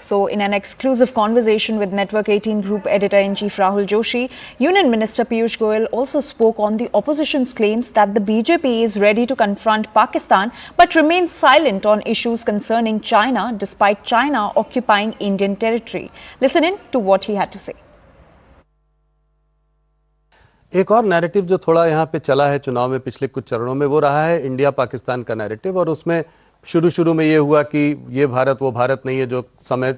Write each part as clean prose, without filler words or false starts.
So, in an exclusive conversation with Network 18 Group Editor-in-Chief Rahul Joshi, Union Minister Piyush Goyal also spoke on the opposition's claims that the BJP is ready to confront Pakistan but remains silent on issues concerning China despite China occupying Indian territory. Listen in to what he had to say. एक और narrative जो थोड़ा यहाँ पे चला है चुनाव में पिछले कुछ चरणों में, वो रहा है इंडिया पाकिस्तान का नैरेटिव। और उसमें शुरू में ये हुआ कि ये भारत वो भारत नहीं है जो समय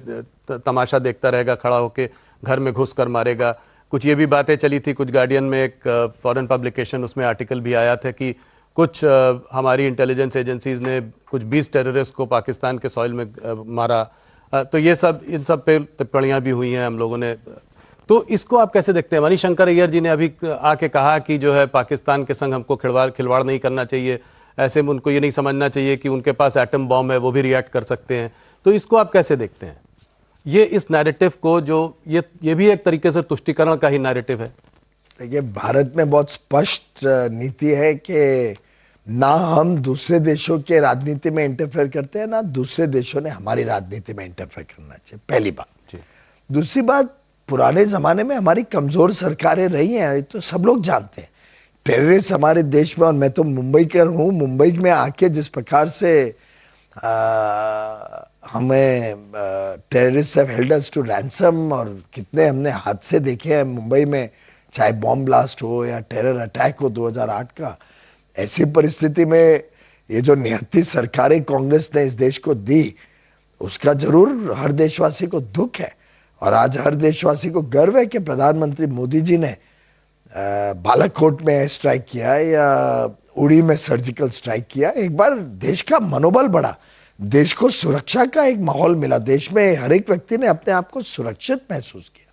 तमाशा देखता रहेगा, खड़ा होके घर में घुस कर मारेगा। कुछ ये भी बातें चली थी, कुछ गार्डियन में एक फॉरेन पब्लिकेशन उसमें आर्टिकल भी आया था कि कुछ हमारी इंटेलिजेंस एजेंसीज ने कुछ 20 टेररिस्ट को पाकिस्तान के सॉइल में मारा। तो ये सब इन सब पे टिप्पणियाँ भी हुई हैं हम लोगों ने। तो इसको आप कैसे देखते हैं? मणिशंकर अय्यर जी ने अभी आके कहा कि जो है पाकिस्तान के संग हमको खिलवाड़ नहीं करना चाहिए, ऐसे में उनको ये नहीं समझना चाहिए कि उनके पास एटम बॉम्ब है, वो भी रिएक्ट कर सकते हैं। तो इसको आप कैसे देखते हैं? ये इस नैरेटिव को जो ये भी एक तरीके से तुष्टीकरण का ही नैरेटिव है। देखिए, भारत में बहुत स्पष्ट नीति है कि ना हम दूसरे देशों के राजनीति में इंटरफेयर करते हैं, ना दूसरे देशों ने हमारी राजनीति में इंटरफेयर करना चाहिए, पहली बात। दूसरी बात, पुराने जमाने में हमारी कमजोर सरकारें रही हैं, तो सब लोग जानते हैं। टेररिस्ट हमारे देश में, और मैं तो मुंबई का हूँ, मुंबई में आके जिस प्रकार से हमें terrorist have held us to ransom, और कितने हमने हादसे देखे हैं मुंबई में, चाहे बॉम्ब ब्लास्ट हो या टेरर अटैक हो 2008 का। ऐसी परिस्थिति में ये जो निहत्ती सरकारें कांग्रेस ने इस देश को दी, उसका जरूर हर देशवासी को दुख है। और आज हर देशवासी को गर्व है कि प्रधानमंत्री मोदी जी ने बालाकोट में स्ट्राइक किया या उड़ी में सर्जिकल स्ट्राइक किया। एक बार देश का मनोबल बढ़ा, देश को सुरक्षा का एक माहौल मिला, देश में हर एक व्यक्ति ने अपने आप को सुरक्षित महसूस किया,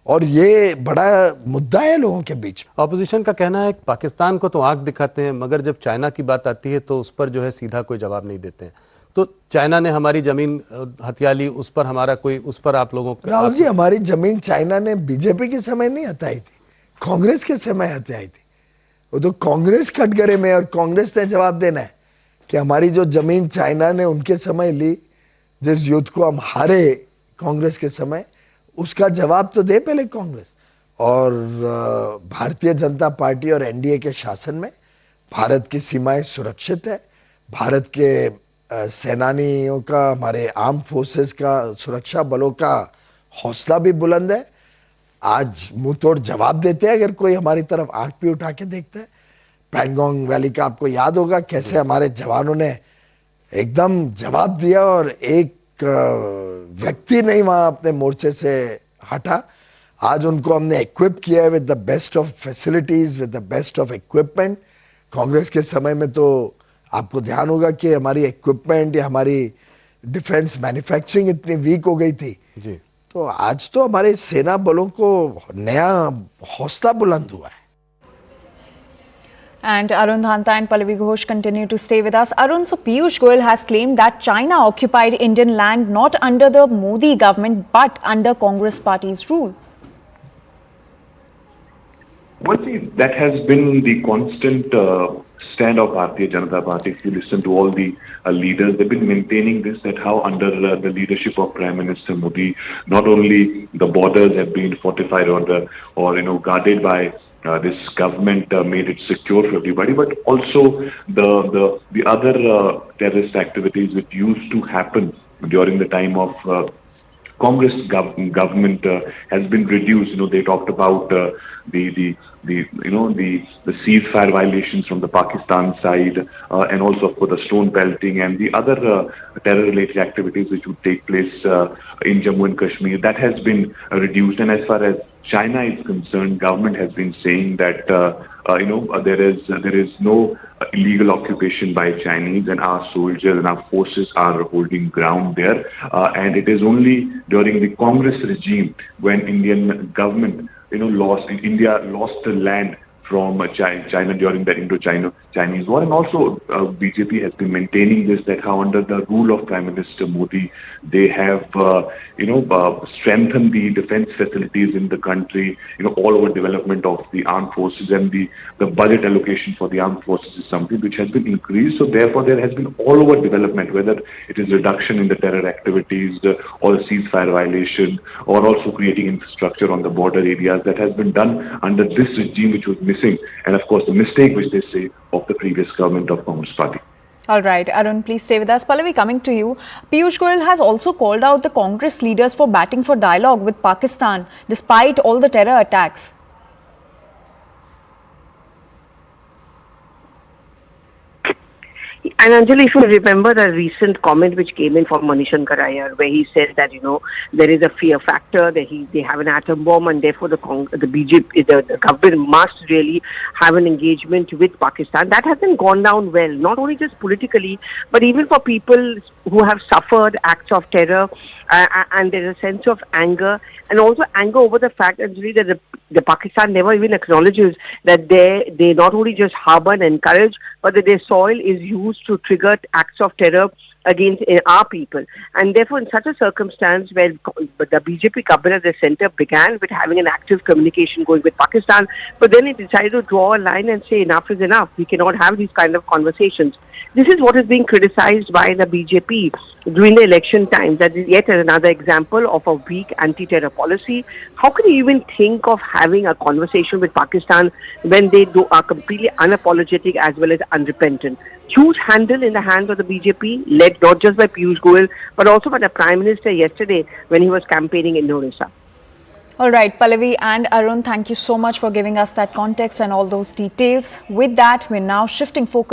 और ये बड़ा मुद्दा है लोगों के बीच। ऑपोजिशन का कहना है कि पाकिस्तान को तो आंख दिखाते हैं, मगर जब चाइना की बात आती है तो उस पर जो है सीधा कोई जवाब नहीं देते हैं। तो चाइना ने हमारी जमीन हथिया ली, उस पर आप लोगों का? राहुल जी, हमारी जमीन चाइना ने बीजेपी के समय नहीं हथियाई थी, कांग्रेस के समय हथियाई थी। वो तो कांग्रेस कटघरे में, और कांग्रेस ने जवाब देना है कि हमारी जो जमीन चाइना ने उनके समय ली, जिस युद्ध को हम हारे कांग्रेस के समय, उसका जवाब तो दे पहले कांग्रेस। और भारतीय जनता पार्टी और एनडीए के शासन में भारत की सीमाएं सुरक्षित है, भारत के सेनानियों का, हमारे आर्म फोर्सेस का, सुरक्षा बलों का हौसला भी बुलंद है। आज मुंह तोड़ जवाब देते हैं अगर कोई हमारी तरफ आंख भी उठा के देखता है। पैंगोंग वैली का आपको याद होगा कैसे हमारे जवानों ने एकदम जवाब दिया, और एक व्यक्ति नहीं वहां अपने मोर्चे से हटा। आज उनको हमने इक्विप किया है with the best of facilities, with the best of equipment. Congress के समय में तो आपको ध्यान होगा कि हमारी इक्विपमेंट या हमारी डिफेंस मैन्युफैक्चरिंग इतनी वीक हो गई थी जी। तो आज तो हमारे सेना बलों को नया हौसला बुलंद हुआ है। And Arun Dhanta and Pallavi Ghosh continue to stay with us. Arun, so Piyush Goyal has claimed that China occupied Indian land not under the Modi government but under Congress party's rule. Well, see, that has been the constant stand of Bharatiya Janata Party. If you listen to all the leaders, they've been maintaining this, that how under the leadership of Prime Minister Modi, not only the borders have been fortified or guarded by this government, made it secure for everybody, but also the other terrorist activities which used to happen during the time of Congress government has been reduced. They talked about the ceasefire violations from the Pakistan side, and also for the stone belting and the other terror-related activities which would take place in Jammu and Kashmir. That has been reduced. And as far as China is concerned, government has been saying that there is no illegal occupation by Chinese, and our soldiers and our forces are holding ground there. And it is only during the Congress regime when Indian government India lost the land from China during the Chinese war. And also BJP has been maintaining this, that how under the rule of Prime Minister Modi, they have strengthened the defense facilities in the country, all over development of the armed forces, and the budget allocation for the armed forces is something which has been increased. So therefore there has been all over development, whether it is reduction in the terror activities or the ceasefire violation, or also creating infrastructure on the border areas, that has been done under this regime, which was missing, and of course the mistake which they say of the previous government of Congress Party. All right, Arun, please stay with us. Pallavi, coming to you. Piyush Goyal has also called out the Congress leaders for batting for dialogue with Pakistan despite all the terror attacks. And Anjali, if you remember the recent comment which came in from Manish Aiyar, where he said that there is a fear factor, that they have an atom bomb, and therefore the BJP, the government must really have an engagement with Pakistan. That hasn't gone down well, not only just politically, but even for people who have suffered acts of terror, and there's a sense of anger, and also anger over the fact, Anjali, that the Pakistan never even acknowledges that they not only just harbor and encourage, but that their soil is used to trigger acts of terror against our people. And therefore, in such a circumstance where the BJP government at the center began with having an active communication going with Pakistan, but then it decided to draw a line and say enough is enough. We cannot have these kind of conversations. This is what is being criticized by the BJP during the election time. That is yet another example of a weak anti-terror policy. How can you even think of having a conversation with Pakistan when they are completely unapologetic as well as unrepentant? Huge handle in the hands of the BJP, led not just by Piyush Goyal, but also by the Prime Minister yesterday when he was campaigning in Orissa. All right, Pallavi and Arun, thank you so much for giving us that context and all those details. With that, we're now shifting focus